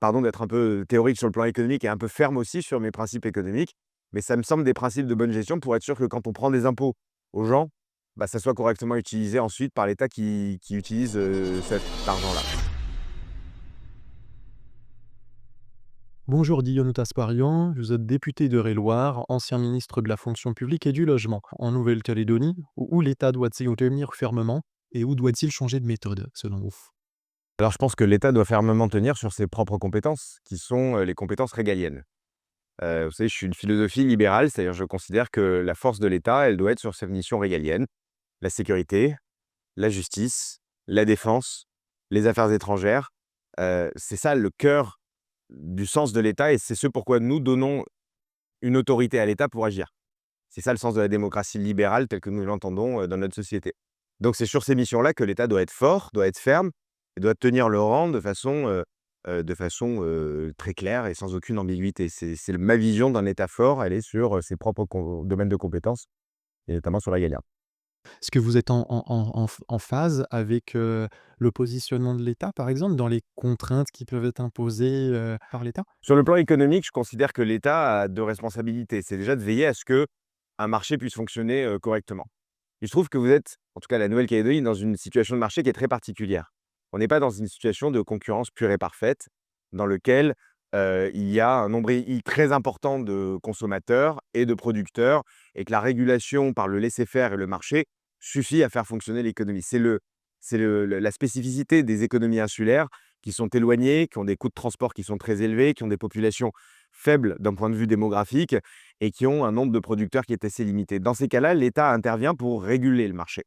pardon d'être un peu théorique sur le plan économique et un peu ferme aussi sur mes principes économiques, mais ça me semble des principes de bonne gestion pour être sûr que quand on prend des impôts aux gens, bah, ça soit correctement utilisé ensuite par l'État qui utilise, cet argent-là. Bonjour Guillaume Tasparian, vous êtes député de Eure-et-Loir, ancien ministre de la fonction publique et du logement. En Nouvelle-Calédonie, où l'État doit-il tenir fermement et où doit-il changer de méthode, selon vous? Alors je pense que l'État doit fermement tenir sur ses propres compétences, qui sont, les compétences régaliennes. Vous savez, je suis une philosophie libérale, c'est-à-dire je considère que la force de l'État, elle doit être sur ses missions régaliennes: la sécurité, la justice, la défense, les affaires étrangères. C'est ça le cœur du sens de l'État et c'est ce pourquoi nous donnons une autorité à l'État pour agir. C'est ça le sens de la démocratie libérale telle que nous l'entendons, dans notre société. Donc c'est sur ces missions-là que l'État doit être fort, doit être ferme et doit tenir le rang de façon très claire et sans aucune ambiguïté. C'est ma vision d'un État fort, elle est sur, ses propres domaines de compétences et notamment sur la régalien. Est-ce que vous êtes en phase avec le positionnement de l'État, par exemple, dans les contraintes qui peuvent être imposées par l'État? Sur le plan économique, je considère que l'État a 2 responsabilités. C'est déjà de veiller à ce qu'un marché puisse fonctionner, correctement. Il se trouve que vous êtes, en tout cas la Nouvelle-Calédonie, dans une situation de marché qui est très particulière. On n'est pas dans une situation de concurrence pure et parfaite, dans lequel, il y a un nombre très important de consommateurs et de producteurs et que la régulation par le laisser-faire et le marché suffit à faire fonctionner l'économie. C'est la spécificité des économies insulaires qui sont éloignées, qui ont des coûts de transport qui sont très élevés, qui ont des populations faibles d'un point de vue démographique et qui ont un nombre de producteurs qui est assez limité. Dans ces cas-là, l'État intervient pour réguler le marché.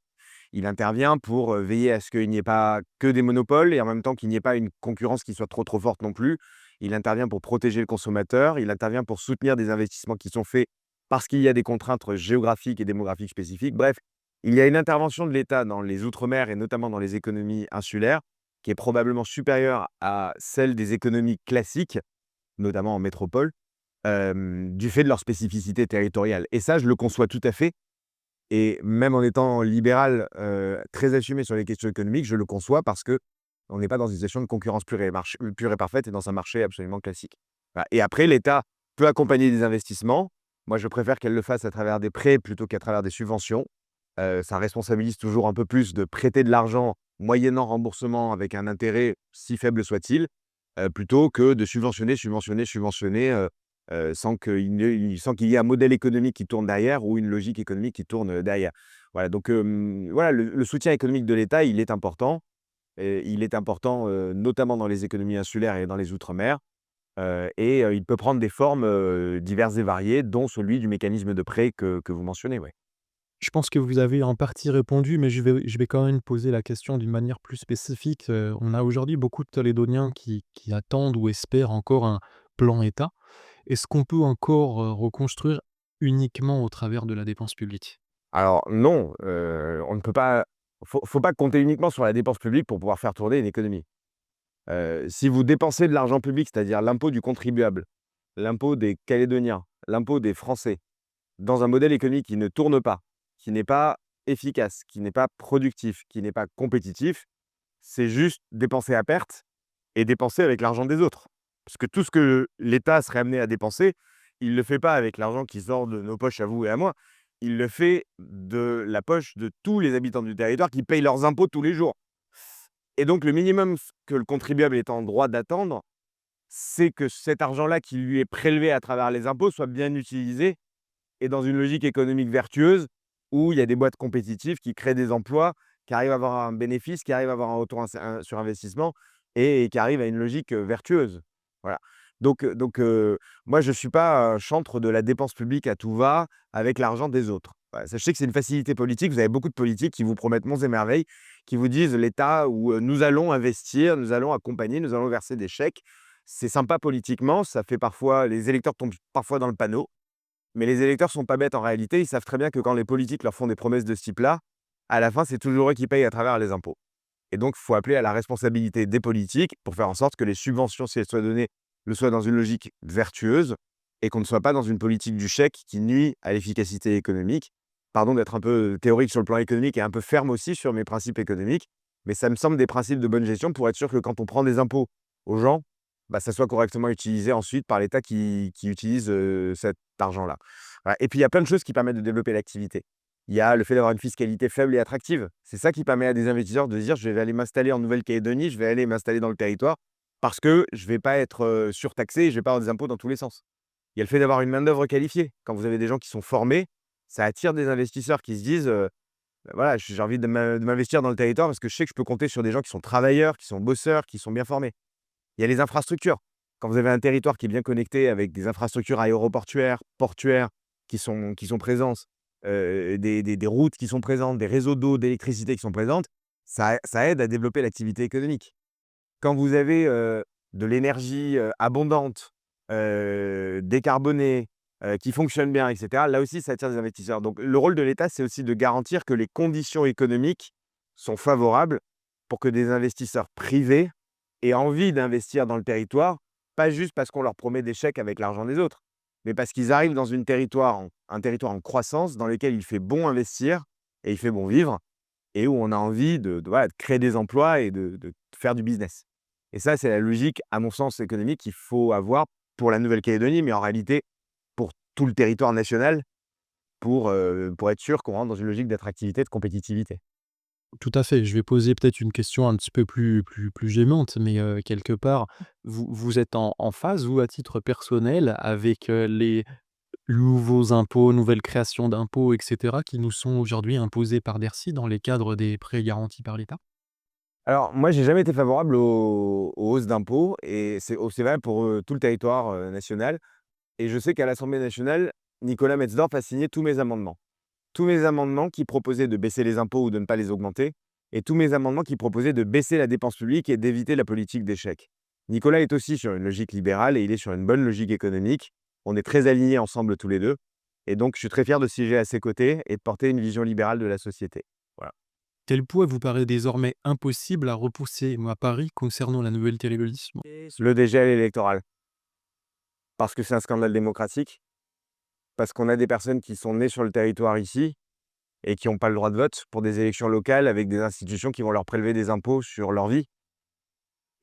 Il intervient pour, veiller à ce qu'il n'y ait pas que des monopoles et en même temps qu'il n'y ait pas une concurrence qui soit trop forte non plus. Il intervient pour protéger le consommateur, il intervient pour soutenir des investissements qui sont faits parce qu'il y a des contraintes géographiques et démographiques spécifiques. Bref, il y a une intervention de l'État dans les outre-mer et notamment dans les économies insulaires qui est probablement supérieure à celle des économies classiques, notamment en métropole, du fait de leur spécificité territoriale et ça, je le conçois tout à fait et même en étant libéral, très assumé sur les questions économiques, je le conçois parce qu'on n'est pas dans une situation de concurrence pure et parfaite et dans un marché absolument classique. Voilà et après l'État peut accompagner des investissements. Moi, je préfère qu'elle le fasse à travers des prêts plutôt qu'à travers des subventions. Ça responsabilise toujours un peu plus de prêter de l'argent moyennant remboursement avec un intérêt si faible soit-il, plutôt que de subventionner, sans qu'il y ait un modèle économique qui tourne derrière ou une logique économique qui tourne, derrière. Voilà donc voilà le soutien économique de l'État, il est important et il est important, notamment dans les économies insulaires et dans les outre-mer, il peut prendre des formes, diverses et variées, dont celui du mécanisme de prêt que vous mentionnez, ouais. Je pense que vous avez en partie répondu, mais je vais quand même poser la question d'une manière plus spécifique. On a aujourd'hui beaucoup de Calédoniens qui attendent ou espèrent encore un plan État. Est-ce qu'on peut encore reconstruire uniquement au travers de la dépense publique? Alors non, on ne peut pas faut pas compter uniquement sur la dépense publique pour pouvoir faire tourner une économie. Si vous dépensez de l'argent public, c'est-à-dire l'impôt du contribuable, l'impôt des Calédoniens, l'impôt des Français, dans un modèle économique qui ne tourne pas, qui n'est pas efficace, qui n'est pas productif, qui n'est pas compétitif, c'est juste dépenser à perte et dépenser avec l'argent des autres. Parce que tout ce que l'État serait amené à dépenser, il ne le fait pas avec l'argent qui sort de nos poches à vous et à moi. Il le fait de la poche de tous les habitants du territoire qui payent leurs impôts tous les jours. Et donc le minimum que le contribuable est en droit d'attendre, c'est que cet argent-là qui lui est prélevé à travers les impôts soit bien utilisé et dans une logique économique vertueuse où il y a des boîtes compétitives qui créent des emplois, qui arrivent à avoir un bénéfice, qui arrivent à avoir un retour sur investissement et qui arrivent à une logique, vertueuse. Voilà. Donc, moi je ne suis pas un chantre de la dépense publique à tout va avec l'argent des autres. Voilà, sachez que c'est une facilité politique. Vous avez beaucoup de politiques qui vous promettent monts et merveilles, qui vous disent: «L'État ou nous allons investir, nous allons accompagner, nous allons verser des chèques». C'est sympa politiquement, ça fait parfois les électeurs tombent parfois dans le panneau. Mais les électeurs sont pas bêtes en réalité, ils savent très bien que quand les politiques leur font des promesses de ce type-là, à la fin, c'est toujours eux qui payent à travers les impôts. Et donc, il faut appeler à la responsabilité des politiques pour faire en sorte que les subventions, si elles soient données, le soient dans une logique vertueuse et qu'on ne soit pas dans une politique du chèque qui nuit à l'efficacité économique. Pardon d'être un peu théorique sur le plan économique et un peu ferme aussi sur mes principes économiques, mais ça me semble des principes de bonne gestion pour être sûr que quand on prend des impôts aux gens, ça soit correctement utilisé ensuite par l'État qui utilise, cet argent-là. Voilà et puis il y a plein de choses qui permettent de développer l'activité. Il y a le fait d'avoir une fiscalité faible et attractive. C'est ça qui permet à des investisseurs de se dire: «Je vais aller m'installer en Nouvelle-Calédonie, je vais aller m'installer dans le territoire parce que je vais pas être, surtaxé et je vais pas avoir des impôts dans tous les sens». Il y a le fait d'avoir une main-d'œuvre qualifiée. Quand vous avez des gens qui sont formés, ça attire des investisseurs qui se disent, bah, voilà, j'ai envie de m'investir dans le territoire parce que je sais que je peux compter sur des gens qui sont travailleurs, qui sont bosseurs, qui sont bien formés. Il y a les infrastructures. Quand vous avez un territoire qui est bien connecté avec des infrastructures aéroportuaires, portuaires qui sont présentes, des routes qui sont présentes, des réseaux d'eau, d'électricité qui sont présentes, ça aide à développer l'activité économique. Quand vous avez, de l'énergie, abondante, décarbonée, qui fonctionne bien et cetera, là aussi ça attire des investisseurs. Donc le rôle de l'État, c'est aussi de garantir que les conditions économiques sont favorables pour que des investisseurs privés aient envie d'investir dans le territoire, pas juste parce qu'on leur promet des chèques avec l'argent des autres, mais parce qu'ils arrivent dans un territoire en croissance dans lequel il fait bon investir et il fait bon vivre et où on a envie voilà, de créer des emplois et de faire du business. Et ça, c'est la logique, à mon sens, économique qu'il faut avoir pour la Nouvelle-Calédonie, mais en réalité pour tout le territoire national, pour être sûr qu'on rentre dans une logique d'attractivité, de compétitivité. Tout à fait. Je vais poser peut-être une question un petit peu plus gémante, mais quelque part, vous êtes en phase, vous, à titre personnel, avec, les nouveaux impôts, nouvelles créations d'impôts et cetera, qui nous sont aujourd'hui imposés par Bercy dans les cadres des prêts garantis par l'État? Alors moi, j'ai jamais été favorable aux hausses d'impôts et c'est vrai pour, tout le territoire, national et je sais qu'à l'Assemblée nationale, Nicolas Metzdorf a signé tous mes amendements. Tous mes amendements qui proposaient de baisser les impôts ou de ne pas les augmenter et tous mes amendements qui proposaient de baisser la dépense publique et d'éviter la politique des chèques. Nicolas est aussi sur une logique libérale et il est sur une bonne logique économique. On est très alignés ensemble tous les 2 et donc je suis très fier de siéger à ses côtés et de porter une vision libérale de la société. Voilà. Quel poids vous paraît désormais impossible à repousser, à Paris, concernant la Nouvelle-Calédonie? Le dégel électoral, parce que c'est un scandale démocratique, parce qu'on a des personnes qui sont nées sur le territoire ici et qui n'ont pas le droit de vote pour des élections locales avec des institutions qui vont leur prélever des impôts sur leur vie.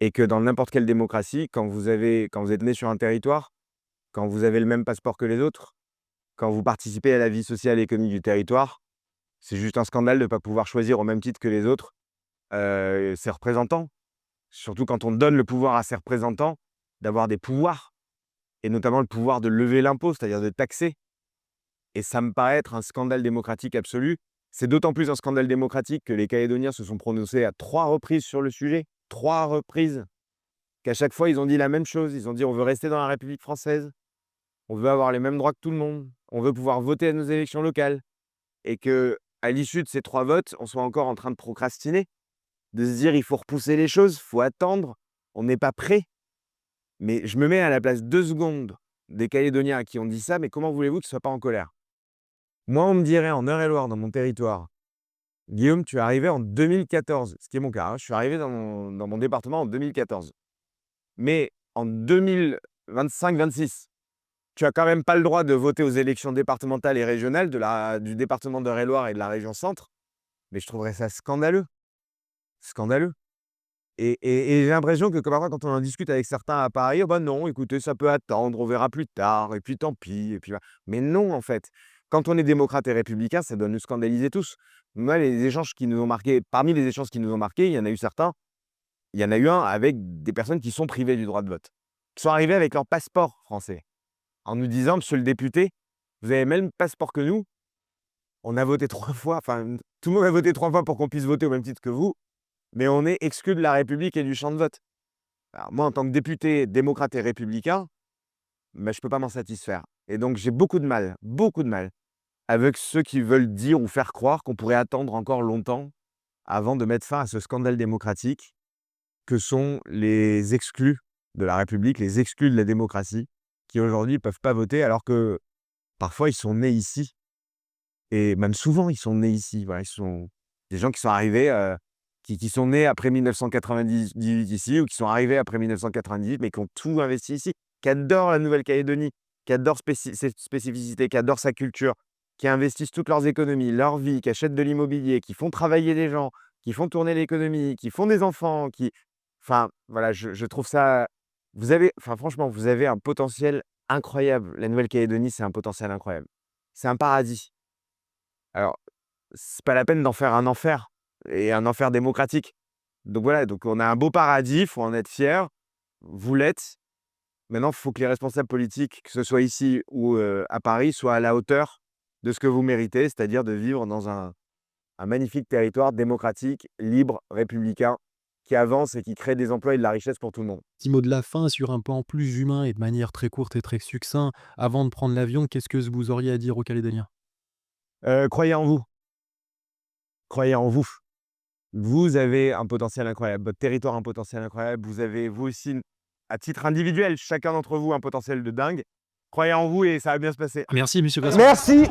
Et que dans n'importe quelle démocratie, quand vous êtes né sur un territoire, quand vous avez le même passeport que les autres, quand vous participez à la vie sociale et économique du territoire, c'est juste un scandale de ne pas pouvoir choisir au même titre que les autres, ses représentants. Surtout quand on donne le pouvoir à ses représentants d'avoir des pouvoirs et notamment le pouvoir de lever l'impôt, c'est-à-dire de taxer. Et ça me paraît être un scandale démocratique absolu. C'est d'autant plus un scandale démocratique que les Calédoniens se sont prononcés à 3 reprises sur le sujet. 3 reprises. Qu'à chaque fois, ils ont dit la même chose. Ils ont dit: «On veut rester dans la République française. On veut avoir les mêmes droits que tout le monde. On veut pouvoir voter à nos élections locales» et qu'à l'issue de ces 3 votes, on soit encore en train de procrastiner, de se dire: «Il faut repousser les choses, il faut attendre, on n'est pas prêt». Mais je me mets à la place 2 secondes des Calédoniens à qui on dit ça, mais comment voulez-vous qu'ils ne soient pas en colère? Moi, on me dirait en Eure-et-Loir, dans mon territoire: «Guillaume, tu es arrivé en 2014», ce qui est mon cas, hein. Je suis arrivé dans mon département en 2014. Mais en 2025-26, tu as quand même pas le droit de voter aux élections départementales et régionales du département d'Eure-et-Loir et de la région Centre. Mais je trouverais ça scandaleux, scandaleux et j'ai l'impression que parfois quand on en discute avec certains à Paris: «Oh bah non, écoutez, ça peut attendre, on verra plus tard et puis tant pis et puis voilà». Mais non, en fait. Quand on est démocrate et républicain, ça doit nous scandaliser tous. Moi, les échanges qui nous ont marqués parmi les échanges qui nous ont marqués, il y en a eu un avec des personnes qui sont privées du droit de vote, qui sont arrivées avec leur passeport français, en nous disant: «Monsieur le député, vous avez le même passeport que nous, on a voté 3 fois, enfin, tout le monde a voté 3 fois pour qu'on puisse voter au même titre que vous, mais on est exclus de la République et du champ de vote». Alors moi, en tant que député démocrate et républicain, bah, je peux pas m'en satisfaire et donc j'ai beaucoup de mal avec ceux qui veulent dire ou faire croire qu'on pourrait attendre encore longtemps avant de mettre fin à ce scandale démocratique que sont les exclus de la République, les exclus de la démocratie, qui aujourd'hui ne peuvent pas voter alors que parfois ils sont nés ici et même souvent ils sont nés ici. Voilà, ils sont des gens qui sont arrivés, qui sont nés après 1998 ici ou qui sont arrivés après 1998 mais qui ont tout investi ici, qui adorent la Nouvelle-Calédonie, qui adorent ses spécificités, qui adorent sa culture, qui investissent toutes leurs économies, leur vie, qui achètent de l'immobilier, qui font travailler les gens, qui font tourner l'économie, qui font des enfants, qui enfin voilà, je trouve ça franchement, vous avez un potentiel incroyable. La Nouvelle-Calédonie, c'est un potentiel incroyable. C'est un paradis. Alors, c'est pas la peine d'en faire un enfer et un enfer démocratique. Donc voilà, donc on a un beau paradis, il faut en être fier. Vous l'êtes. Maintenant, il faut que les responsables politiques, que ce soit ici ou à Paris, soient à la hauteur de ce que vous méritez, c'est-à-dire de vivre dans un magnifique territoire démocratique, libre, républicain, qui avance et qui crée des emplois et de la richesse pour tout le monde. Petit mot de la fin sur un plan plus humain et de manière très courte et très succinct, avant de prendre l'avion, qu'est-ce que vous auriez à dire aux Calédoniens? Croyez en vous, croyez en vous. Vous avez un potentiel incroyable, votre territoire a un potentiel incroyable, vous avez vous aussi, à titre individuel, chacun d'entre vous un potentiel de dingue. Croyez en vous et ça va bien se passer. Merci monsieur Gresson. Merci.